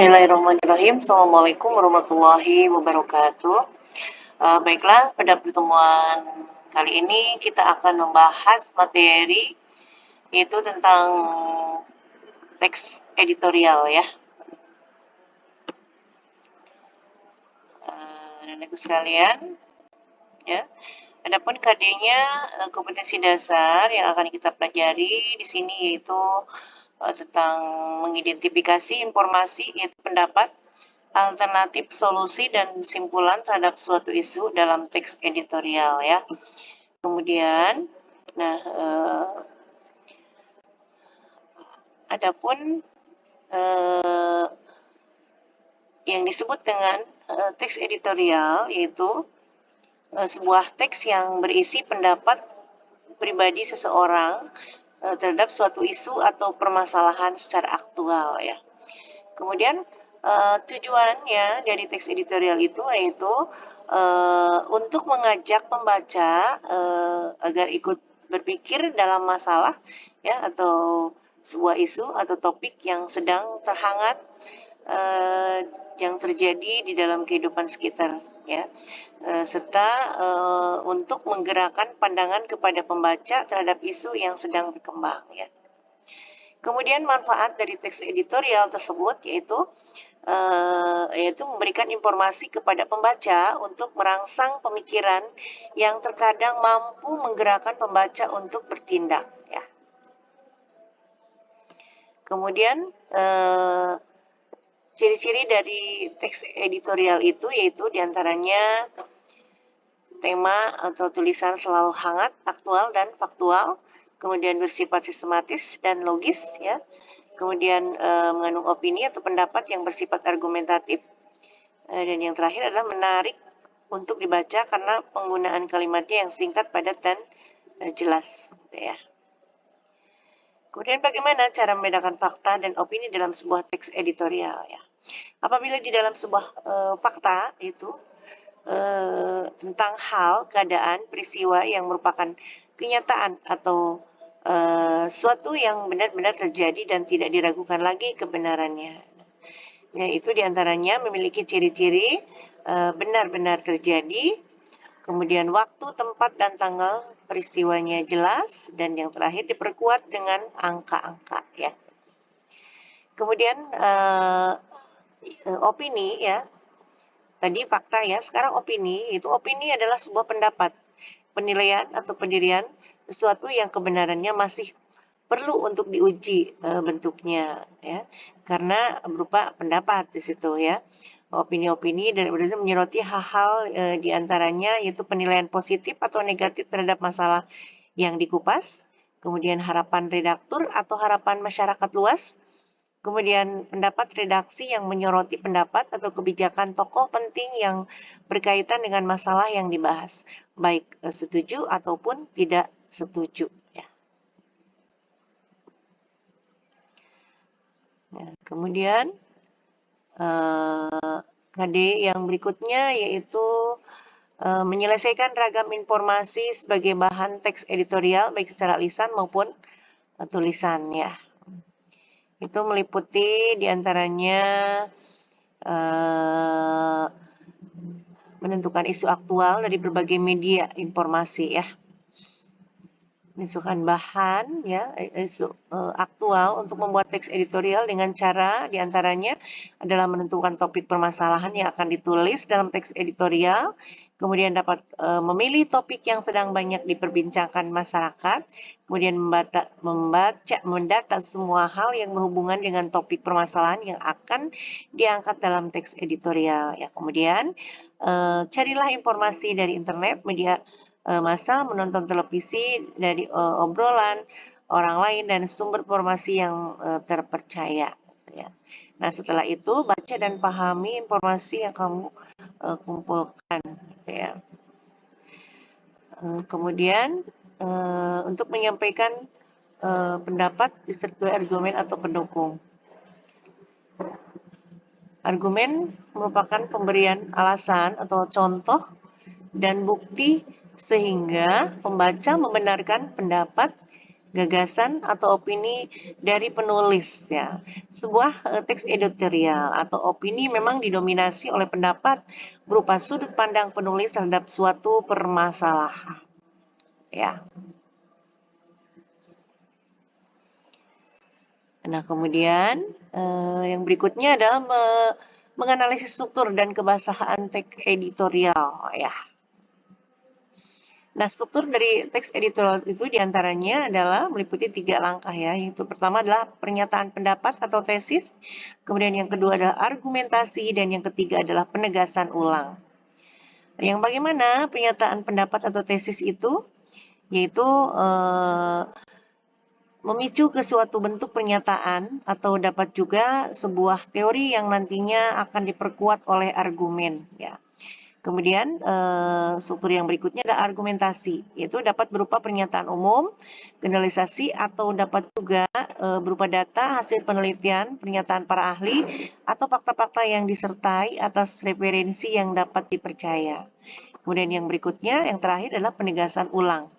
Bismillahirrahmanirrahim. Assalamualaikum warahmatullahi wabarakatuh. Baiklah, pada pertemuan kali ini kita akan membahas materi yaitu tentang teks editorial ya. Dan ibu sekalian, ya. Adapun KD-nya kompetensi dasar yang akan kita pelajari di sini yaitu tentang mengidentifikasi informasi yaitu pendapat, alternatif, solusi, dan simpulan terhadap suatu isu dalam teks editorial ya. Kemudian, adapun yang disebut dengan teks editorial yaitu sebuah teks yang berisi pendapat pribadi seseorang terhadap suatu isu atau permasalahan secara aktual ya. Kemudian tujuannya dari teks editorial itu yaitu untuk mengajak pembaca agar ikut berpikir dalam masalah ya atau sebuah isu atau topik yang sedang terhangat yang terjadi di dalam kehidupan sekitar ya. Serta untuk menggerakkan pandangan kepada pembaca terhadap isu yang sedang berkembang ya. Kemudian manfaat dari teks editorial tersebut yaitu memberikan informasi kepada pembaca untuk merangsang pemikiran yang terkadang mampu menggerakkan pembaca untuk bertindak ya. Kemudian ciri-ciri dari teks editorial itu yaitu diantaranya tema atau tulisan selalu hangat, aktual, dan faktual, kemudian bersifat sistematis dan logis ya. Kemudian mengandung opini atau pendapat yang bersifat argumentatif, dan yang terakhir adalah menarik untuk dibaca karena penggunaan kalimatnya yang singkat, padat, dan jelas ya. Kemudian bagaimana cara membedakan fakta dan opini dalam sebuah teks editorial ya. Apabila di dalam sebuah fakta itu tentang hal, keadaan, peristiwa yang merupakan kenyataan atau suatu yang benar-benar terjadi dan tidak diragukan lagi kebenarannya. Ya, itu diantaranya memiliki ciri-ciri benar-benar terjadi, kemudian waktu, tempat, dan tanggal peristiwanya jelas, dan yang terakhir diperkuat dengan angka-angka ya. Kemudian opini ya. Tadi fakta ya, sekarang opini. Itu opini adalah sebuah pendapat, penilaian atau pendirian sesuatu yang kebenarannya masih perlu untuk diuji bentuknya ya. Karena berupa pendapat di situ ya. Opini-opini dan berarti menyoroti hal-hal diantaranya yaitu penilaian positif atau negatif terhadap masalah yang dikupas, kemudian harapan redaktur atau harapan masyarakat luas, kemudian pendapat redaksi yang menyoroti pendapat atau kebijakan tokoh penting yang berkaitan dengan masalah yang dibahas, baik setuju ataupun tidak setuju. Ya. Nah, kemudian KD yang berikutnya yaitu menyelesaikan ragam informasi sebagai bahan teks editorial baik secara lisan maupun tulisan ya. Itu meliputi diantaranya menentukan isu aktual dari berbagai media informasi ya. Menentukan bahan ya isu aktual untuk membuat teks editorial dengan cara diantaranya adalah menentukan topik permasalahan yang akan ditulis dalam teks editorial. Kemudian dapat memilih topik yang sedang banyak diperbincangkan masyarakat, kemudian mendata semua hal yang berhubungan dengan topik permasalahan yang akan diangkat dalam teks editorial. Ya, kemudian carilah informasi dari internet, media massa, menonton televisi, dari obrolan orang lain dan sumber informasi yang terpercaya. Ya. Nah, setelah itu baca dan pahami informasi yang kamu kumpulkan. Ya. Kemudian untuk menyampaikan pendapat disertai argumen atau pendukung. Argumen merupakan pemberian alasan atau contoh dan bukti sehingga pembaca membenarkan pendapat gagasan atau opini dari penulis ya. Sebuah teks editorial atau opini memang didominasi oleh pendapat berupa sudut pandang penulis terhadap suatu permasalahan ya. Nah, kemudian yang berikutnya adalah menganalisis struktur dan kebasahan teks editorial ya. Nah, struktur dari teks editorial itu diantaranya adalah meliputi 3 langkah ya, yaitu pertama adalah pernyataan pendapat atau tesis, kemudian yang kedua adalah argumentasi, dan yang ketiga adalah penegasan ulang. Yang bagaimana pernyataan pendapat atau tesis itu? Yaitu memicu ke suatu bentuk pernyataan atau dapat juga sebuah teori yang nantinya akan diperkuat oleh argumen ya. Kemudian struktur yang berikutnya adalah argumentasi, yaitu dapat berupa pernyataan umum, generalisasi, atau dapat juga berupa data, hasil penelitian, pernyataan para ahli, atau fakta-fakta yang disertai atas referensi yang dapat dipercaya. Kemudian yang berikutnya, yang terakhir adalah penegasan ulang.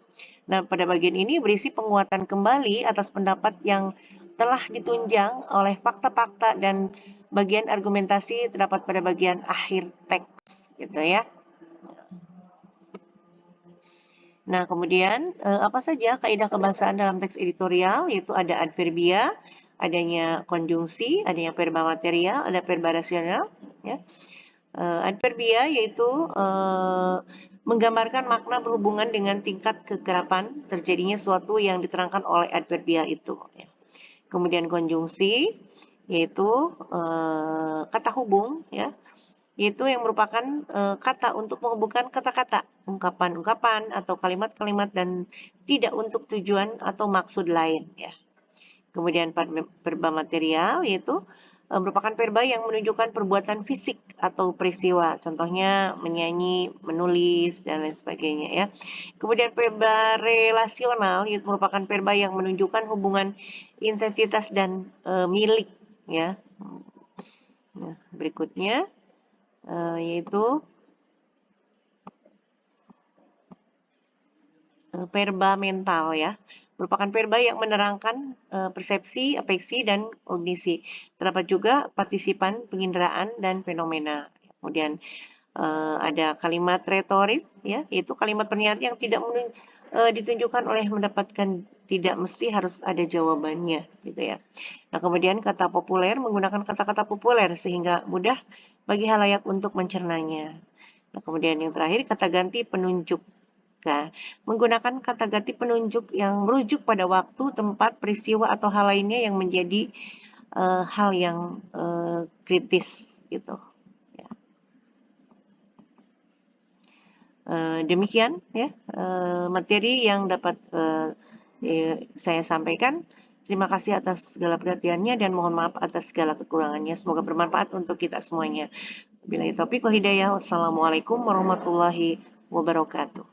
Nah, pada bagian ini berisi penguatan kembali atas pendapat yang telah ditunjang oleh fakta-fakta dan bagian argumentasi terdapat pada bagian akhir teks, gitu ya. Nah, kemudian apa saja kaidah kebahasaan dalam teks editorial? Yaitu ada adverbia, adanya konjungsi, adanya verba material, ada verba rasional. Ya. Adverbia yaitu menggambarkan makna berhubungan dengan tingkat kekerapan terjadinya suatu yang diterangkan oleh adverbia itu. Ya. Kemudian konjungsi yaitu kata hubung, ya, yaitu yang merupakan kata untuk menghubungkan kata-kata, ungkapan-ungkapan atau kalimat-kalimat dan tidak untuk tujuan atau maksud lain. Ya. Kemudian verba material yaitu merupakan verba yang menunjukkan perbuatan fisik atau peristiwa, contohnya menyanyi, menulis, dan lain sebagainya ya. Kemudian verba relasional yaitu merupakan verba yang menunjukkan hubungan intensitas dan milik ya. Nah, berikutnya yaitu verba mental ya. Merupakan verba yang menerangkan persepsi, afeksi, dan kognisi. Terdapat juga partisipan, penginderaan, dan fenomena. Kemudian ada kalimat retoris, ya, yaitu kalimat pernyataan yang tidak ditunjukkan oleh mendapatkan, tidak mesti harus ada jawabannya, gitu ya. Nah, kemudian kata populer menggunakan kata-kata populer sehingga mudah bagi halayak untuk mencernanya. Nah, kemudian yang terakhir kata ganti penunjuk. Nah, menggunakan kata ganti penunjuk yang merujuk pada waktu, tempat, peristiwa, atau hal lainnya yang menjadi hal yang kritis gitu. Ya. Demikian ya materi yang dapat saya sampaikan. Terima kasih atas segala perhatiannya dan mohon maaf atas segala kekurangannya. Semoga bermanfaat untuk kita semuanya. Billahi taufiq wal hidayah. Wassalamualaikum warahmatullahi wabarakatuh.